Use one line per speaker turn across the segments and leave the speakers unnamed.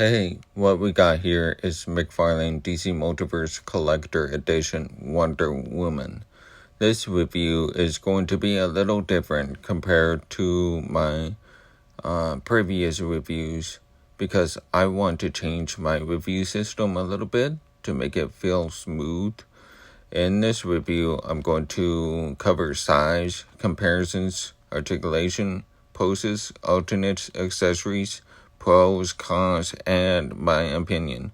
Hey, what we got here is McFarlane DC Multiverse Collector Edition Wonder Woman. This review is going to be a little different compared to my previous reviews because I want to change my review system a little bit to make it feel smooth. In this review, I'm going to cover size, comparisons, articulation, poses, alternates, accessories, pros, cons, and my opinion.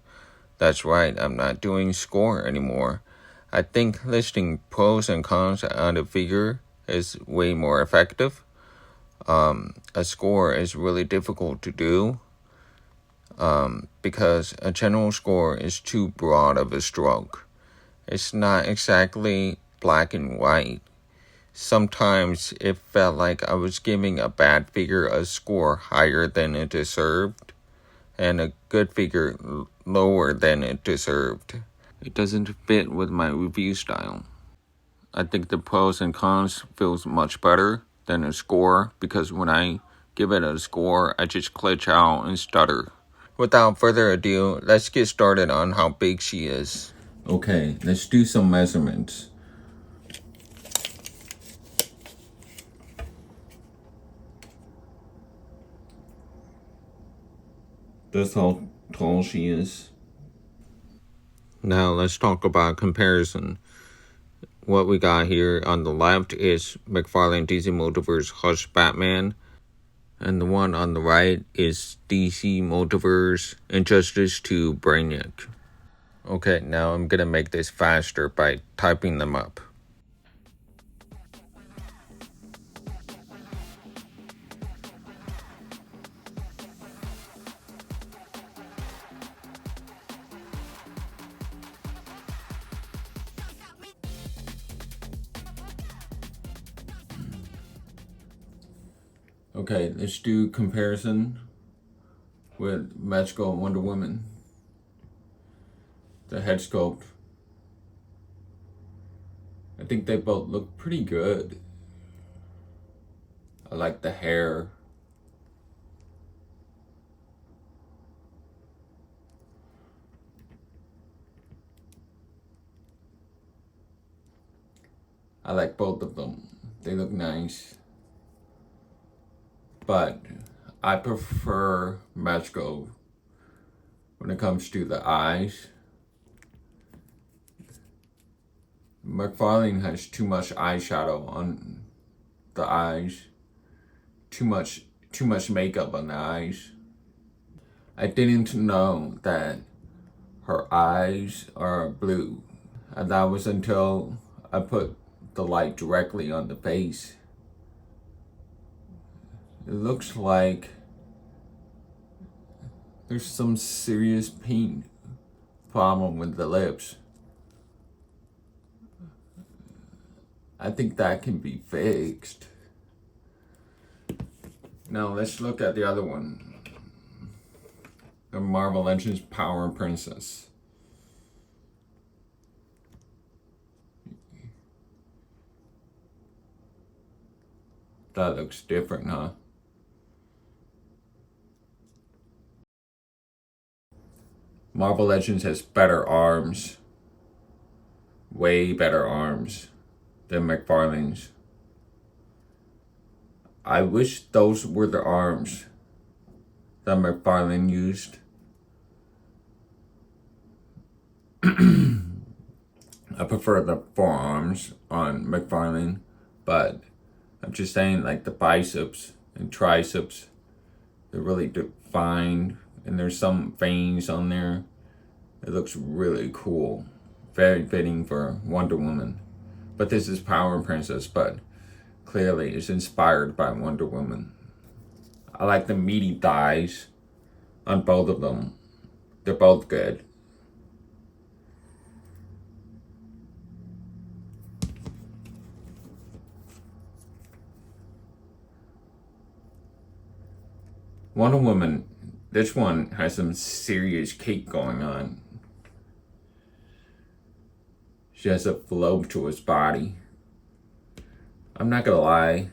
That's right, I'm not doing score anymore. I think listing pros and cons on a figure is way more effective. A score is really difficult to do because a general score is too broad of a stroke. It's not exactly black and white. Sometimes it felt like I was giving a bad figure a score higher than it deserved, and a good figure lower than it deserved. It doesn't fit with my review style. I think the pros and cons feels much better than a score because when I give it a score, I just glitch out and stutter. Without further ado, let's get started on how big she is. Okay, let's do some measurements. That's how tall she is. Now let's talk about comparison. What we got here on the left is McFarlane DC Multiverse Hush Batman. And the one on the right is DC Multiverse Injustice 2 Brainiac. Okay, now I'm gonna make this faster by typing them up. Okay, let's do comparison with Mezco and Wonder Woman. The head sculpt. I think they both look pretty good. I like the hair. I like both of them. They look nice. But I prefer Mezco when it comes to the eyes. McFarlane has too much eyeshadow on the eyes. Too much makeup on the eyes. I didn't know that her eyes are blue. And that was until I put the light directly on the face. It looks like there's some serious paint problem with the lips. I think that can be fixed. Now let's look at the other one. The Marvel Legends Power Princess. That looks different, huh? Marvel Legends has better arms. Way better arms than McFarlane's. I wish those were the arms that McFarlane used. I prefer the forearms on McFarlane, but I'm just saying, like, the biceps and triceps, they're really defined, and there's some veins on there. It looks really cool. Very fitting for Wonder Woman. But this is Power Princess, but clearly it's inspired by Wonder Woman. I like the meaty thighs on both of them. They're both good. Wonder Woman, this one has some serious cake going on. She has a voluptuous body. I'm not gonna lie,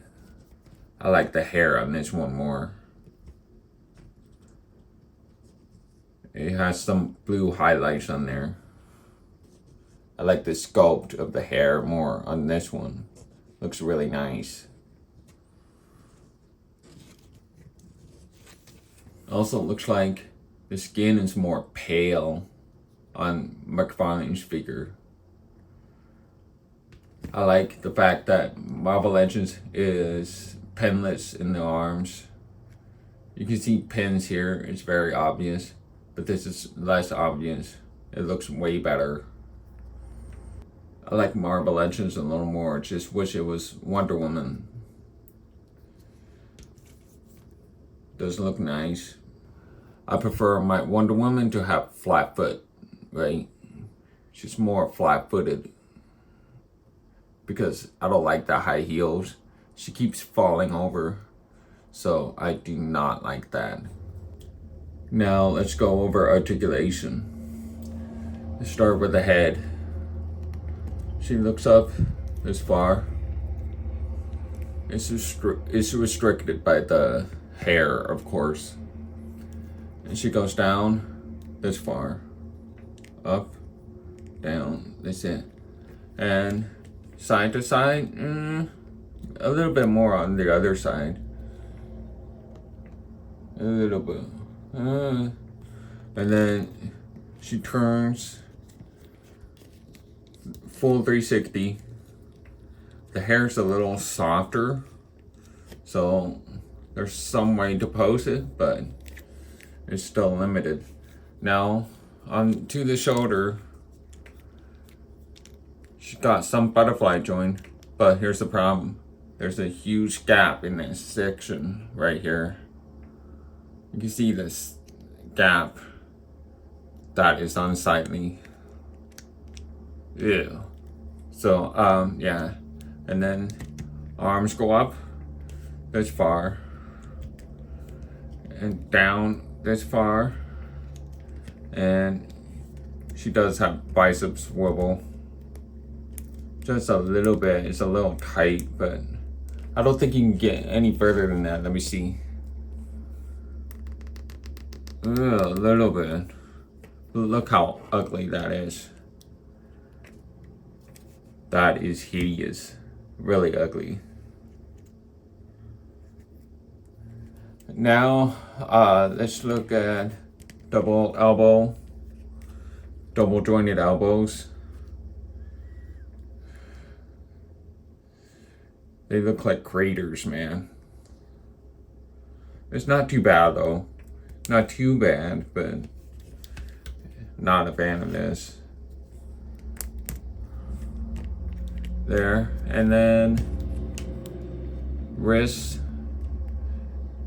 I like the hair on this one more. It has some blue highlights on there. I like the sculpt of the hair more on this one. Looks really nice. Also looks like the skin is more pale on McFarlane's figure. I like the fact that Marvel Legends is pinless in the arms. You can see pins here, it's very obvious, but this is less obvious. It looks way better. I like Marvel Legends a little more, just wish it was Wonder Woman. Does look nice. I prefer my Wonder Woman to have flat foot, right? She's more flat-footed because I don't like the high heels. She keeps falling over, so I do not like that. Now let's go over articulation. Let's start with the head. She looks up this far. It's restricted by the hair, of course. And she goes down this far. Up, down, that's it. And side to side, a little bit more on the other side. A little bit. And then she turns full 360. The hair's a little softer, so there's some way to pose it, but it's still limited. Now, on to the shoulder, she got some butterfly joint, but here's the problem. There's a huge gap in this section right here. You can see this gap. That is unsightly. Ew. So, yeah. And then arms go up this far and down this far. And she does have biceps swivel. Just a little bit. It's a little tight, but I don't think you can get any further than that. Let me see. A little bit. Look how ugly that is. That is hideous. Really ugly. Now, let's look at double elbow. Double jointed elbows. They look like craters, man. It's not too bad though. Not too bad, but not a fan of this. There, and then wrist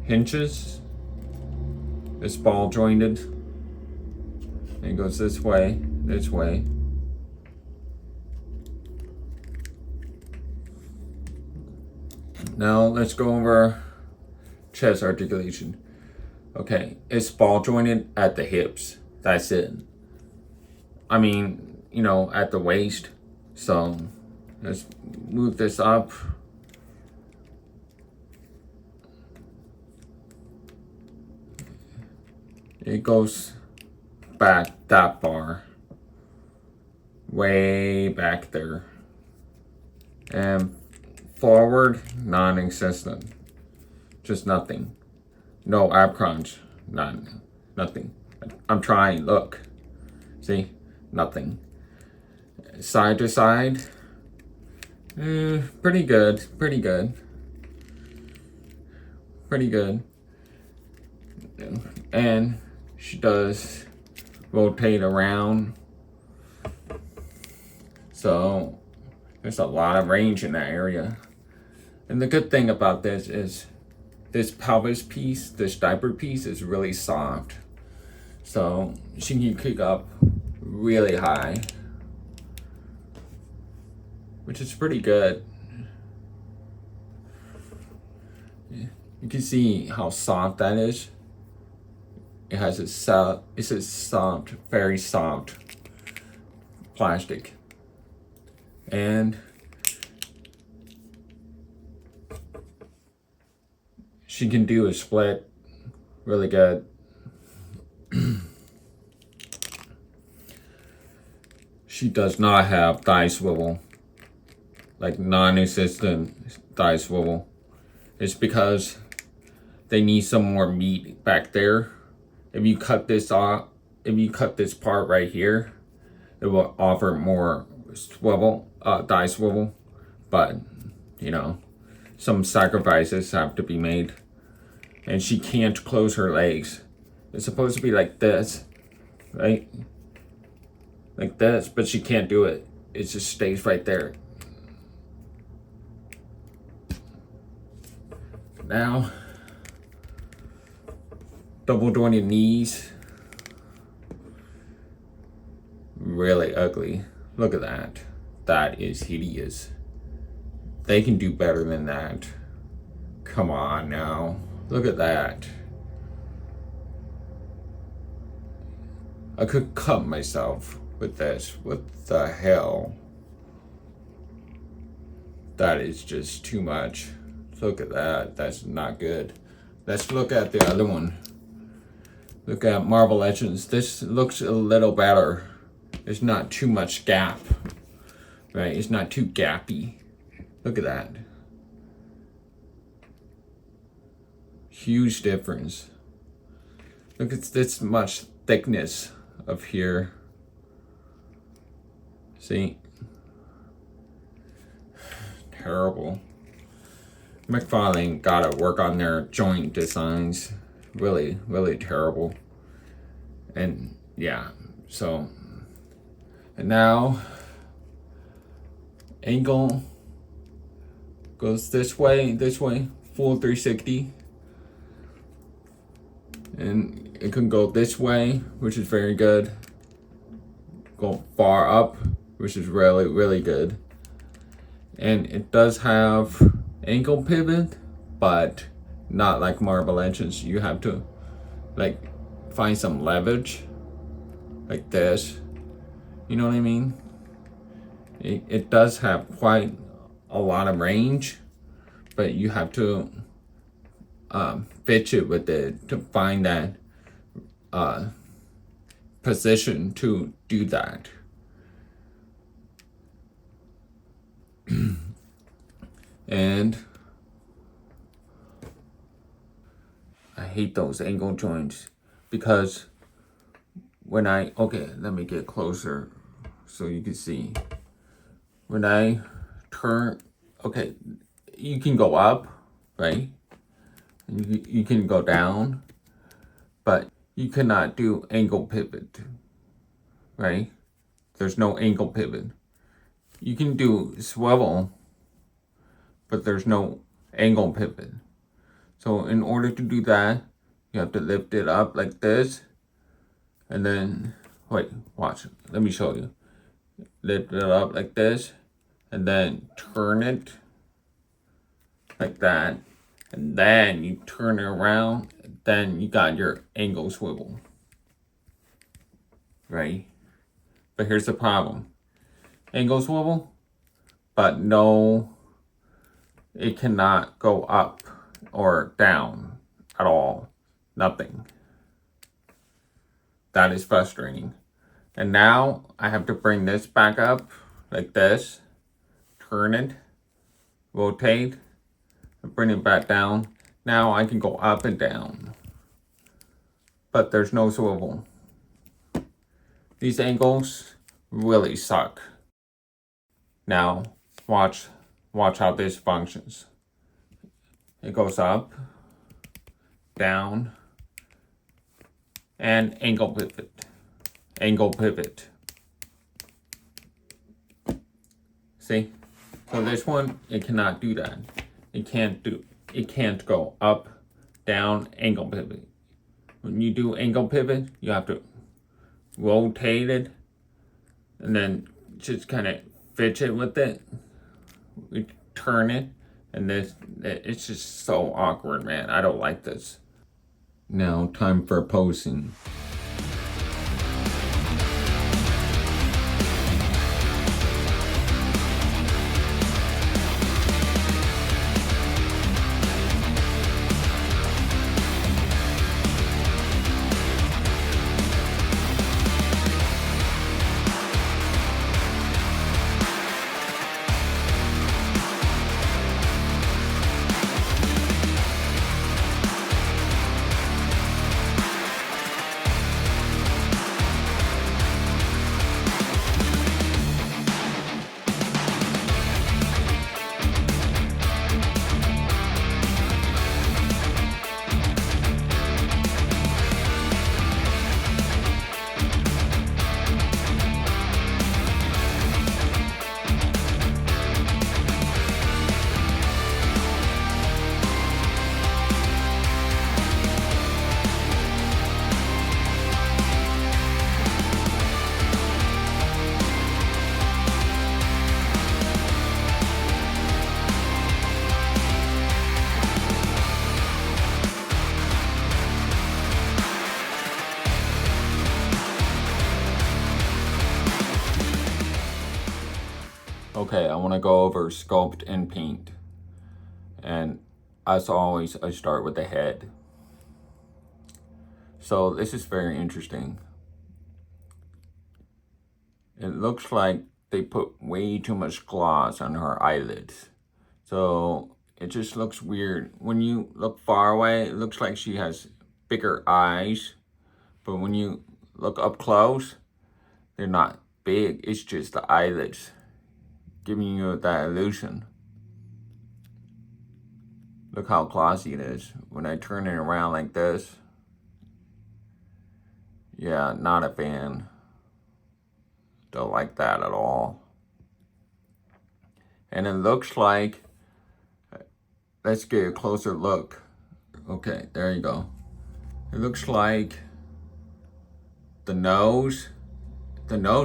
hinges. It's ball jointed. And it goes this way, this way. Now let's go over chest articulation. Okay, it's ball jointed at the hips. That's it. I mean, you know, at the waist. So let's move this up. It goes back that far. Way back there. And forward, non-existent. Just nothing. No ab crunch. None. Nothing. I'm trying. Look. See? Nothing. Side to side. Pretty good. Pretty good. Pretty good. And she does rotate around. So there's a lot of range in that area. And the good thing about this is this pelvis piece, this diaper piece is really soft. So she can kick up really high, which is pretty good. You can see how soft that is. It has it's a soft, very soft plastic. And she can do a split really good. she does not have thigh swivel, like non-existent thigh swivel. It's because they need some more meat back there. If you cut this off, if you cut this part right here, it will offer more swivel, thigh swivel. But, you know, some sacrifices have to be made. And she can't close her legs. It's supposed to be like this, right? Like this, but she can't do it. It just stays right there. Now, double jointed knees. Really ugly. Look at that. That is hideous. They can do better than that. Come on now. Look at that. I could cut myself with this. What the hell? That is just too much. Look at that. That's not good. Let's look at the other one. Look at Marble Legends. This looks a little better. There's not too much gap. Right? It's not too gappy. Look at that. Huge difference. Look at this much thickness up here. See? Terrible. McFarlane gotta work on their joint designs. Really, really terrible. And yeah, so. And now, angle goes this way, full 360. And it can go this way, which is very good. Go far up, which is really, really good. And it does have ankle pivot, but not like Marble Legends. You have to like find some leverage like this. You know what I mean? It does have quite a lot of range, but you have to pitch it with it to find that position to do that. And I hate those angle joints because when okay, let me get closer so you can see. When I turn, okay, you can go up, right? You can go down, but you cannot do angle pivot, right? There's no angle pivot. You can do swivel, but there's no angle pivot. So in order to do that, you have to lift it up like this, and then, wait, watch, let me show you. Lift it up like this, and then turn it like that, and then you turn it around, then you got your angle swivel, right? But here's the problem. Angle swivel, but no, it cannot go up or down at all. Nothing. That is frustrating. And now I have to bring this back up like this, turn it, rotate, and bring it back down. Now I can go up and down, but there's no swivel. These angles really suck. Now watch how this functions. It goes up, down, and angle pivot. Angle pivot. See? So this one, it cannot do that. It can't go up, down, angle pivot. When you do angle pivot, you have to rotate it and then just kind of fidget it with it. We turn it, and it's just so awkward, man. I don't like this. Now, time for posing. Okay, I want to go over sculpt and paint. And as always, I start with the head. So this is very interesting. It looks like they put way too much gloss on her eyelids. So it just looks weird. When you look far away, it looks like she has bigger eyes. But when you look up close, they're not big. It's just the eyelids giving you that illusion. Look how glossy it is. When I turn it around like this, yeah, not a fan. Don't like that at all. And it looks like, let's get a closer look. Okay, there you go. It looks like the nose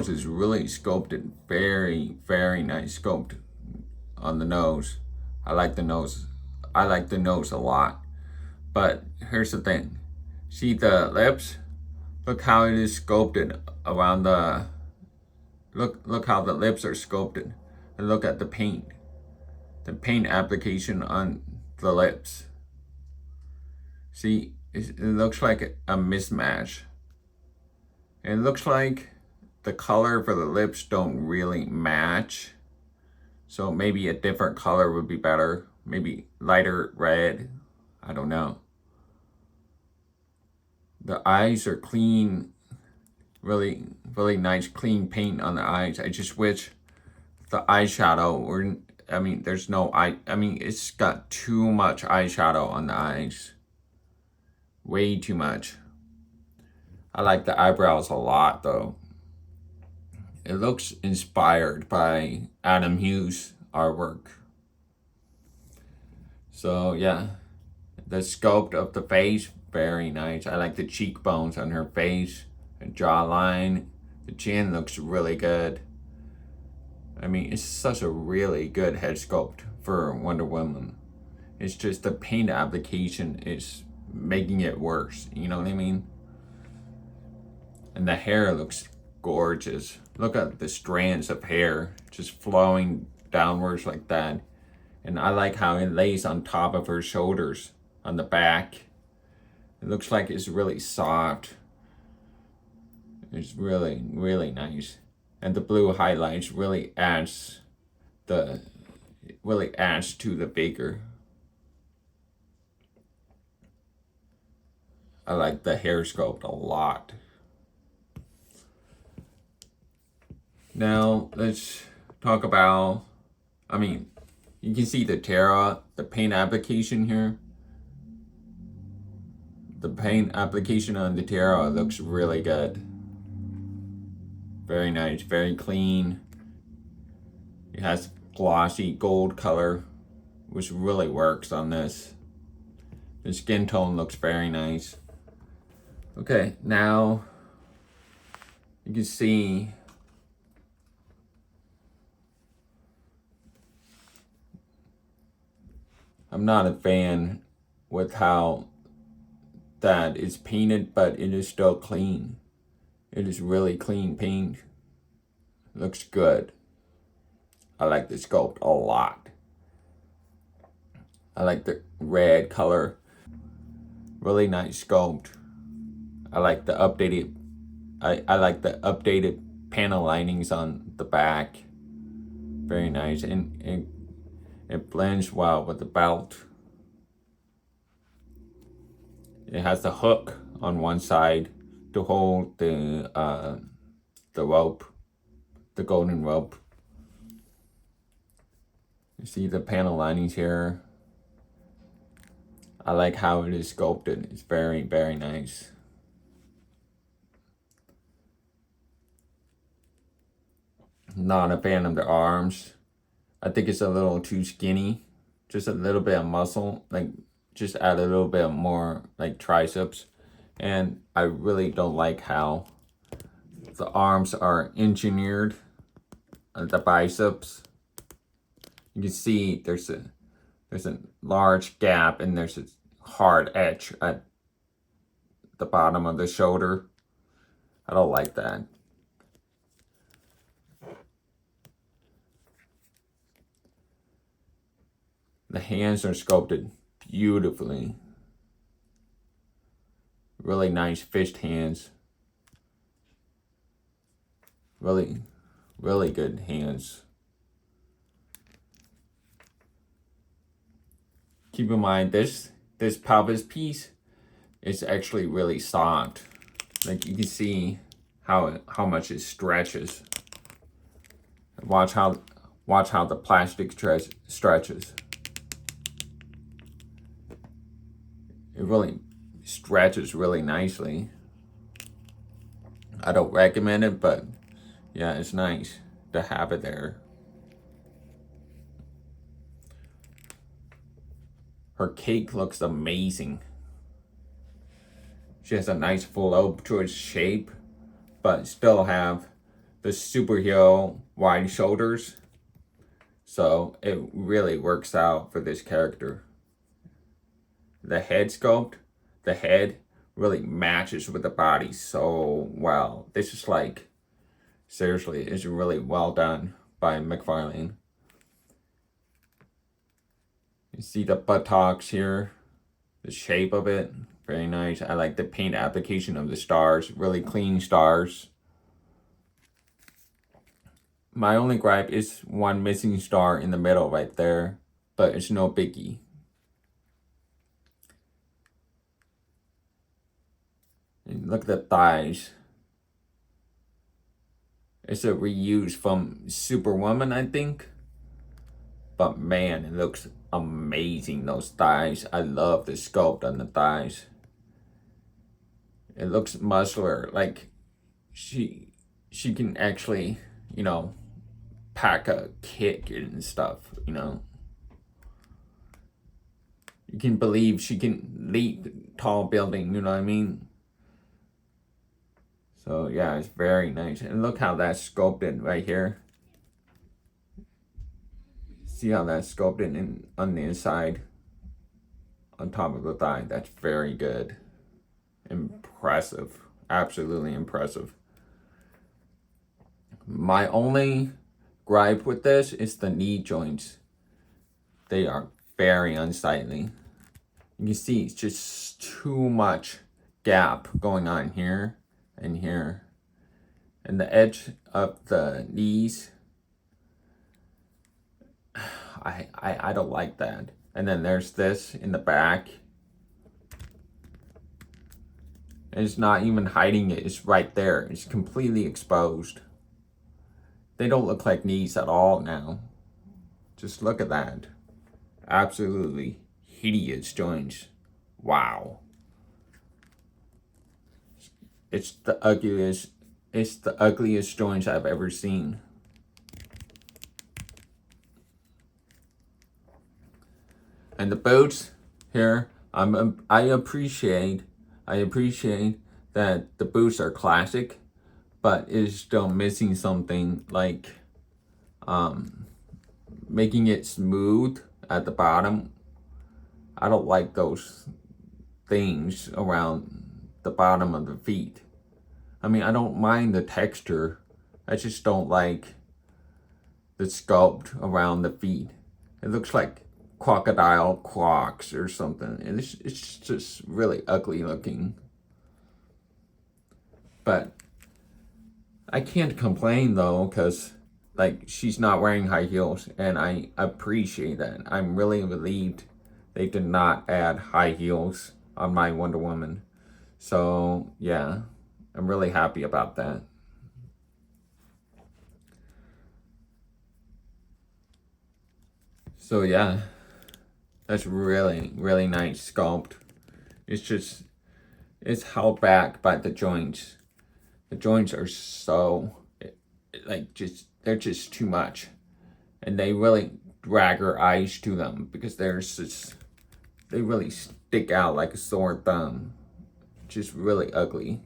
is really sculpted. Very, very nice sculpt on the nose. I like the nose. I like the nose a lot. But here's the thing. See the lips? Look how it is sculpted around the, look how the lips are sculpted. And look at the paint application on the lips. See, it looks like a mismatch. And it looks like the color for the lips don't really match. So maybe a different color would be better. Maybe lighter red. I don't know. The eyes are clean. Really, really nice clean paint on the eyes. I just wish the eyeshadow were, there's no it's got too much eyeshadow on the eyes. Way too much. I like the eyebrows a lot though. It looks inspired by Adam Hughes' artwork. So yeah, the sculpt of the face, very nice. I like the cheekbones on her face, the jawline, the chin looks really good. It's such a really good head sculpt for Wonder Woman. It's just the paint application is making it worse, you know what I mean? And the hair looks gorgeous. Look at the strands of hair just flowing downwards like that. And I like how it lays on top of her shoulders on the back. It looks like it's really soft. It's really, really nice. And the blue highlights really adds to the figure. I like the hair sculpt a lot. Now let's talk about, you can see the paint application here. The paint application on the Terra looks really good. Very nice, very clean. It has glossy gold color, which really works on this. The skin tone looks very nice. Okay, now you can see I'm not a fan with how that it's painted, but it is still clean. It is really clean paint. Looks good. I like the sculpt a lot. I like the red color. Really nice sculpt. I like the updated panel linings on the back. Very nice. And it blends well with the belt. It has the hook on one side to hold the rope, the golden rope. You see the panel linings here. I like how it is sculpted. It's very, very nice. Not a fan of the arms. I think it's a little too skinny. Just a little bit of muscle, just add a little bit more triceps. And I really don't like how the arms are engineered. The biceps. You can see there's a large gap and there's a hard edge at the bottom of the shoulder. I don't like that. The hands are sculpted beautifully. Really nice fished hands. Really, really good hands. Keep in mind, this pelvis piece is actually really soft. Like you can see how much it stretches. Watch how the plastic stretches. It really stretches really nicely. I don't recommend it, but yeah, it's nice to have it there. Her cake looks amazing. She has a nice voluptuous shape, but still have the superhero wide shoulders. So it really works out for this character. The head sculpt, the head really matches with the body so well. This is like, seriously, it's really well done by McFarlane. You see the buttocks here, the shape of it, very nice. I like the paint application of the stars, really clean stars. My only gripe is one missing star in the middle right there, but it's no biggie. And look at the thighs. It's a reuse from Superwoman, I think. But man, it looks amazing, those thighs. I love the sculpt on the thighs. It looks muscular, like she can actually, you know, pack a kick and stuff, you know. You can believe she can leap tall building, you know what I mean? So yeah, it's very nice. And look how that's sculpted right here. See how that's sculpted in on the inside, on top of the thigh. That's very good. Impressive. Absolutely impressive. My only gripe with this is the knee joints. They are very unsightly. You can see it's just too much gap going on here and here. And the edge of the knees, I don't like that. And then there's this in the back. And it's not even hiding it. It's right there. It's completely exposed. They don't look like knees at all now. Just look at that. Absolutely hideous joints. Wow. It's the ugliest joints I've ever seen. And the boots here, I appreciate that the boots are classic, but it's still missing something, like making it smooth at the bottom. I don't like those things around the bottom of the feet. I mean, I don't mind the texture. I just don't like the sculpt around the feet. It looks like crocodile crocs or something. And it's just really ugly looking. But I can't complain though, because like she's not wearing high heels, and I appreciate that. I'm really relieved they did not add high heels on my Wonder Woman. So yeah, I'm really happy about that. So yeah, that's really, really nice sculpt. It's held back by the joints. The joints are so, they're just too much. And they really drag her eyes to them because they really stick out like a sore thumb. Just really ugly.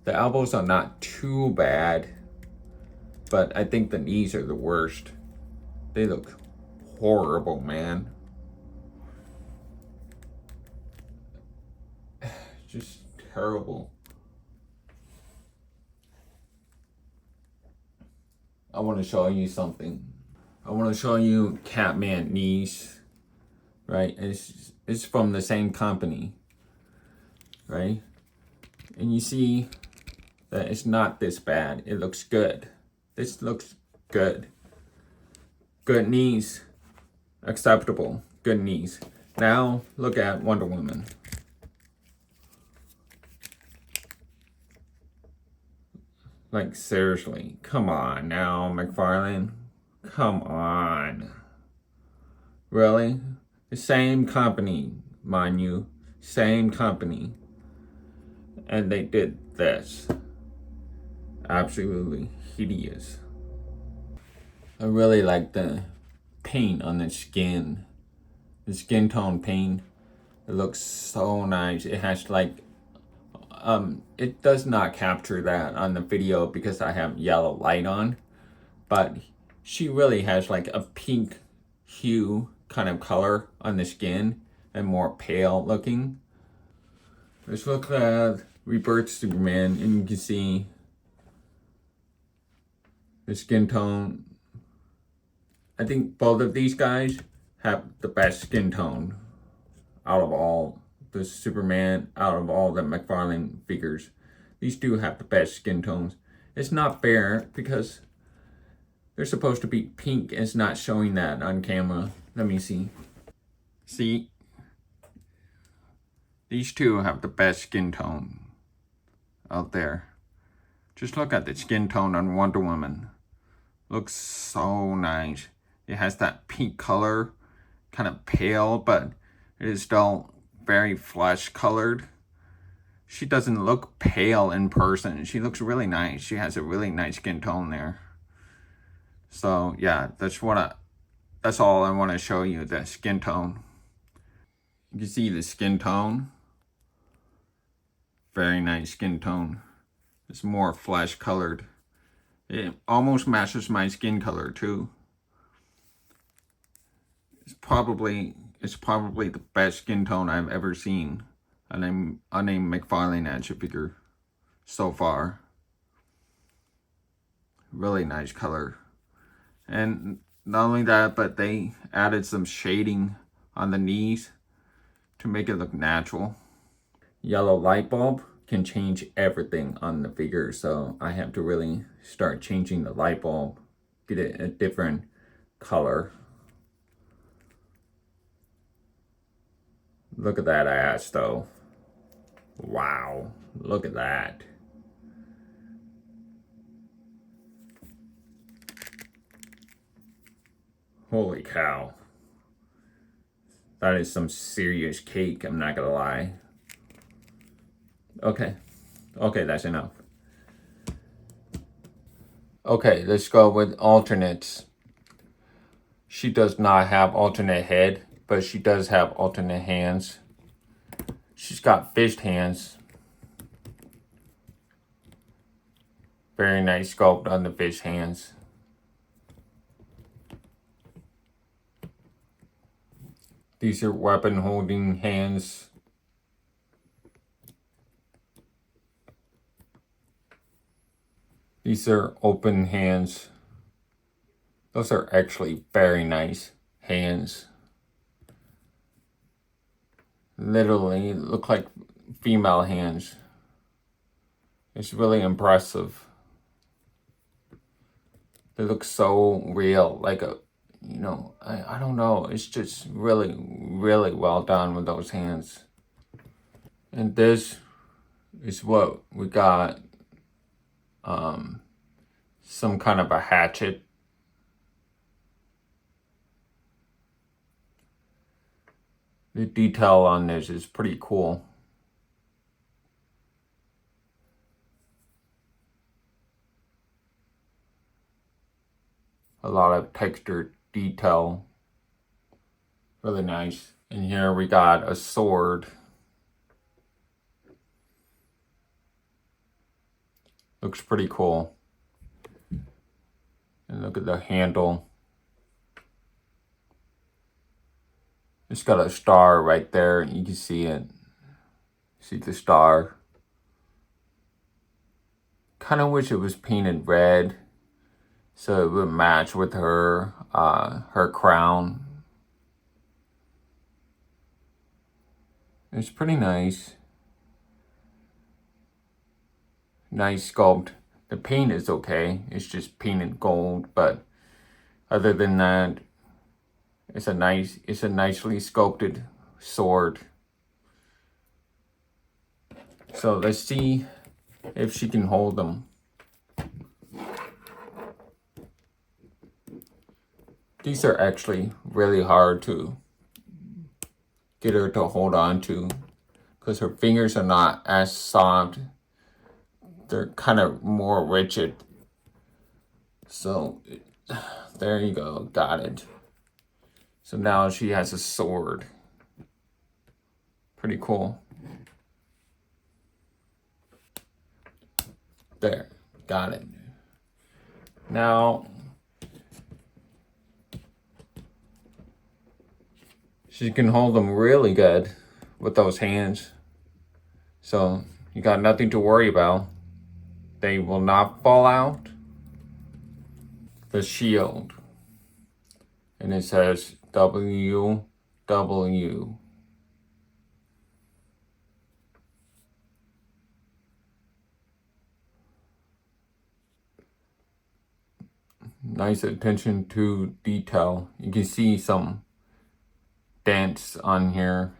The elbows are not too bad, but I think the knees are the worst. They look horrible, man. Just terrible. I want to show you something. I want to show you Catman knees. right? It's from the same company, right? And you see that it's not this bad. It looks good. This looks good. Good knees. Acceptable. Good knees. Now look at Wonder Woman. Like seriously, come on now, McFarlane. Come on. Really? The same company, mind you. Same company. And they did this. Absolutely hideous. I really like the paint on the skin. The skin tone paint. It looks so nice. It has like it does not capture that on the video because I have yellow light on, but she really has like a pink hue kind of color on the skin and more pale looking. Let's look at Rebirth Superman, and you can see the skin tone. I think both of these guys have the best skin tone out of all the Superman, out of all the McFarlane figures. These two have the best skin tones. It's not fair because they're supposed to be pink. It's not showing that on camera. Let me see. See? These two have the best skin tone out there. Just look at the skin tone on Wonder Woman. Looks so nice. It has that pink color, kind of pale, but it is still very flesh colored. She doesn't look pale in person. She looks really nice. She has a really nice skin tone there. So yeah, that's all I want to show you, the skin tone. You can see the skin tone. Very nice skin tone. It's more flesh colored. It almost matches my skin color too. It's probably the best skin tone I've ever seen on a McFarlane action figure so far. Really nice color. And not only that, but they added some shading on the knees to make it look natural. Yellow light bulb can change everything on the figure, so I have to really start changing the light bulb, get it a different color. Look at that ass though. Wow, look at that. Holy cow. That is some serious cake, I'm not gonna lie. Okay, that's enough. Okay, let's go with alternates. She does not have alternate head, but she does have alternate hands. She's got fist hands. Very nice sculpt on the fist hands. These are weapon holding hands. These are open hands. Those are actually very nice hands. Literally look like female hands. It's really impressive. They look so real, like a, you know, I don't know. It's just really, really well done with those hands. And this is what we got. Some kind of a hatchet. The detail on this is pretty cool. A lot of textured detail. Really nice. And here we got a sword. Looks pretty cool. And look at the handle. It's got a star right there. You can see it. See the star. Kind of wish it was painted red so it would match with her her crown. It's pretty nice. Nice sculpt. The paint is okay. It's just painted gold, but other than that, it's a nicely sculpted sword. So let's see if she can hold them. These are actually really hard to get her to hold on to because her fingers are not as soft. They're kind of more rigid. So there you go, got it. So now she has a sword. Pretty cool. There, got it. Now she can hold them really good with those hands. So you got nothing to worry about. They will not fall out. The shield. And it says WW. Nice attention to detail. You can see some dents on here.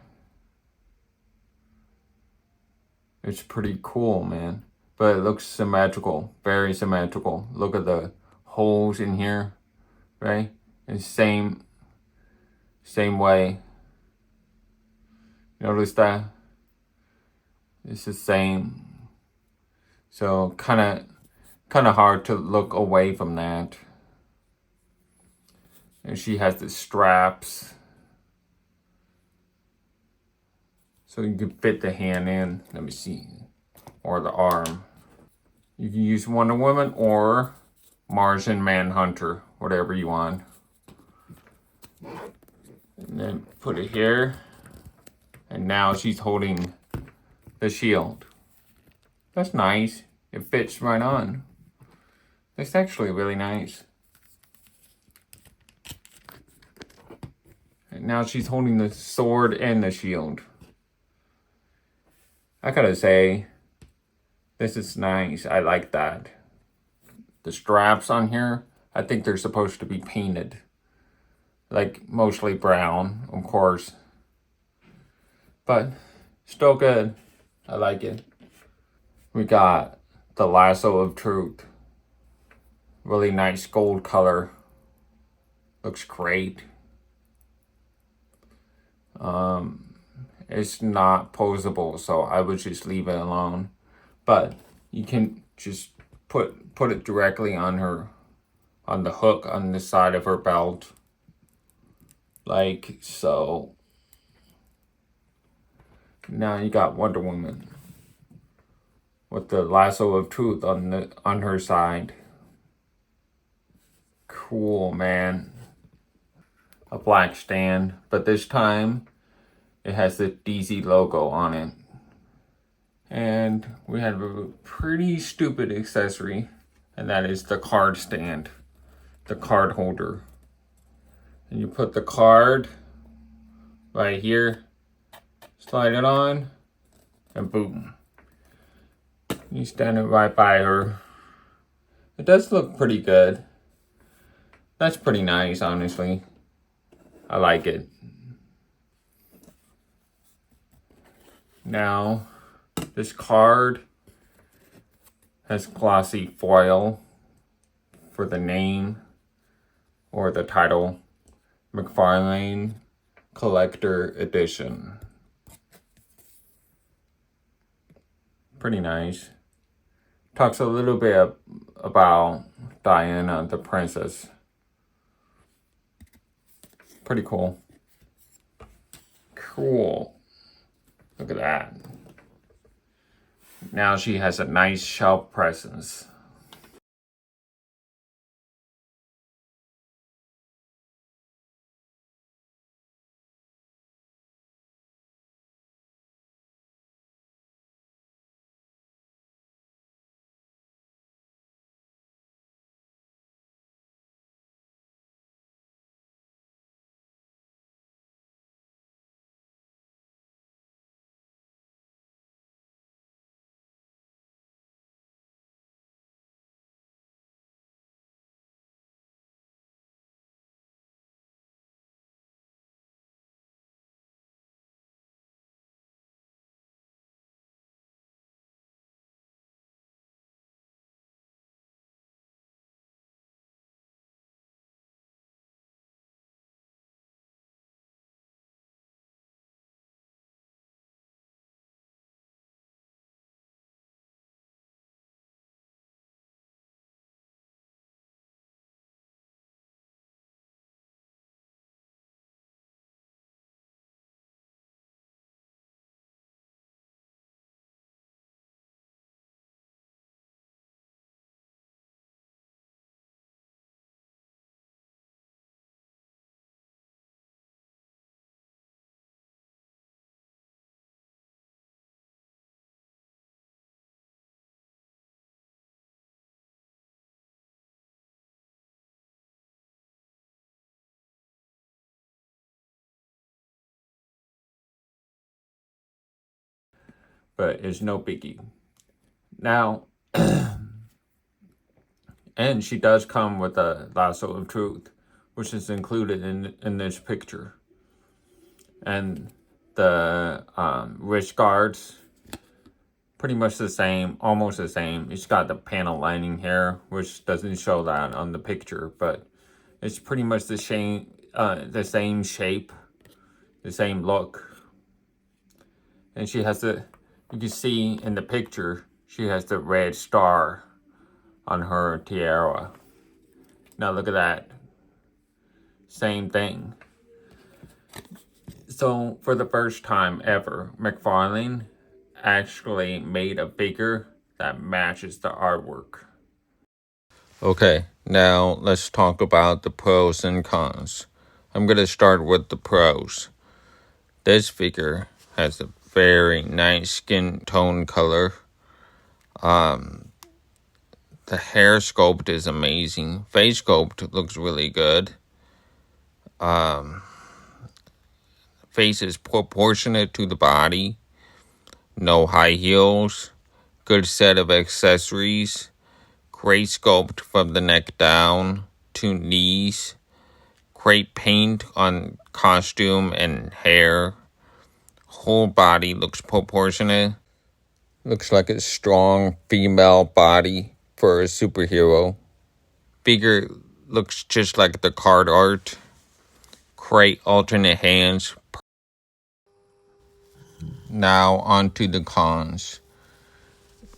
It's pretty cool, man. But it looks symmetrical, very symmetrical. Look at the holes in here, right? And same way. Notice that? It's the same. So kind of hard to look away from that. And she has the straps. So you can fit the hand in. Let me see. Or the arm. You can use Wonder Woman or Martian Manhunter. Whatever you want. And then put it here. And now she's holding the shield. That's nice. It fits right on. It's actually really nice. And now she's holding the sword and the shield. I gotta say, this is nice. I like that. The straps on here, I think they're supposed to be painted. Like mostly brown, of course. But still good. I like it. We got the lasso of truth. Really nice gold color. Looks great. It's not posable, so I would just leave it alone. But you can just put it directly on her, on the hook on the side of her belt, like so. Now you got Wonder Woman with the lasso of truth on her side. Cool, man. A black stand, but this time it has the DC logo on it. And we have a pretty stupid accessory, and that is the card stand, the card holder. And you put the card right here, slide it on, and boom. You stand it right by her. It does look pretty good. That's pretty nice, honestly. I like it. Now, this card has glossy foil for the name or the title, McFarlane Collector Edition. Pretty nice. Talks a little bit about Diana, the princess. Pretty cool. Cool. Look at that. Now she has a nice shelf presence. but it's no biggie. Now, and she does come with a lasso of truth, which is included in this picture. And the wrist guards, pretty much the same, almost the same. It's got the panel lining here, which doesn't show that on the picture, but it's pretty much the same shape, the same look. And she has you can see in the picture, she has the red star on her tiara. Now look at that. Same thing. So for the first time ever, McFarlane actually made a figure that matches the artwork. Okay, now let's talk about the pros and cons. I'm going to start with the pros. This figure has a very nice skin tone color. The hair sculpt is amazing. Face sculpt looks really good. Face is proportionate to the body. No high heels. Good set of accessories. Great sculpt from the neck down to knees. Great paint on costume and hair. Whole body looks proportionate. Looks like a strong female body for a superhero. Figure looks just like the card art. Great alternate hands. Now on to the cons.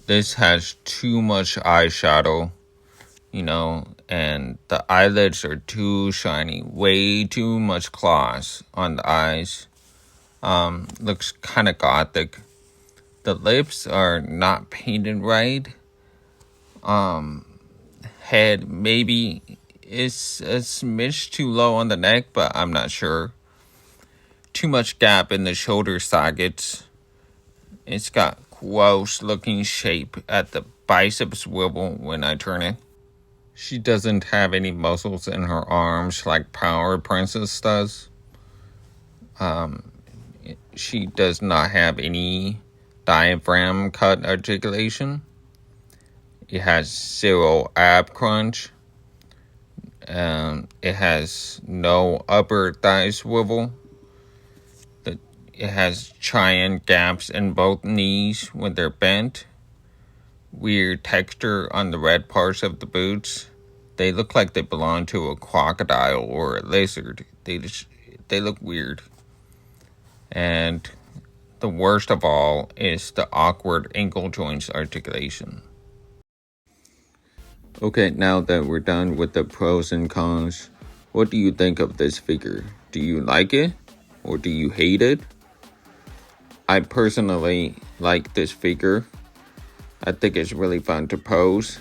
This has too much eyeshadow, and the eyelids are too shiny. Way too much gloss on the eyes. Looks kind of gothic. The lips are not painted right. Head maybe is a smidge too low on the neck, but I'm not sure. Too much gap in the shoulder sockets. It's got gross looking shape at the bicep swivel when I turn it. She doesn't have any muscles in her arms like Power Princess does. She does not have any diaphragm cut articulation. It has 0 ab crunch. It has no upper thigh swivel. It has giant gaps in both knees when they're bent. Weird texture on the red parts of the boots. They look like they belong to a crocodile or a lizard. They look weird. And the worst of all is the awkward ankle joints articulation. Okay, now that we're done with the pros and cons, what do you think of this figure? Do you like it or do you hate it? I personally like this figure. I think it's really fun to pose.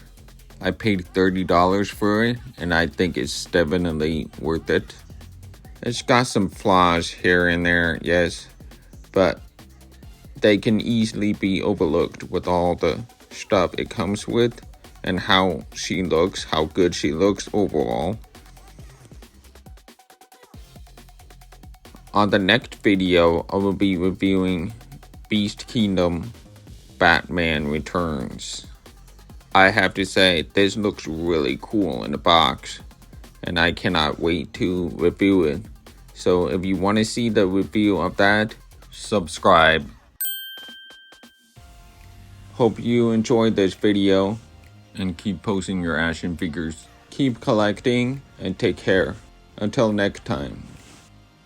I paid $30 for it, and I think it's definitely worth it. It's got some flaws here and there, yes, but they can easily be overlooked with all the stuff it comes with and how she looks, how good she looks overall. On the next video, I will be reviewing Beast Kingdom Batman Returns. I have to say, this looks really cool in the box, and I cannot wait to review it. So if you want to see the review of that, subscribe. Hope you enjoyed this video, and keep posting your action figures. Keep collecting, and take care. Until next time.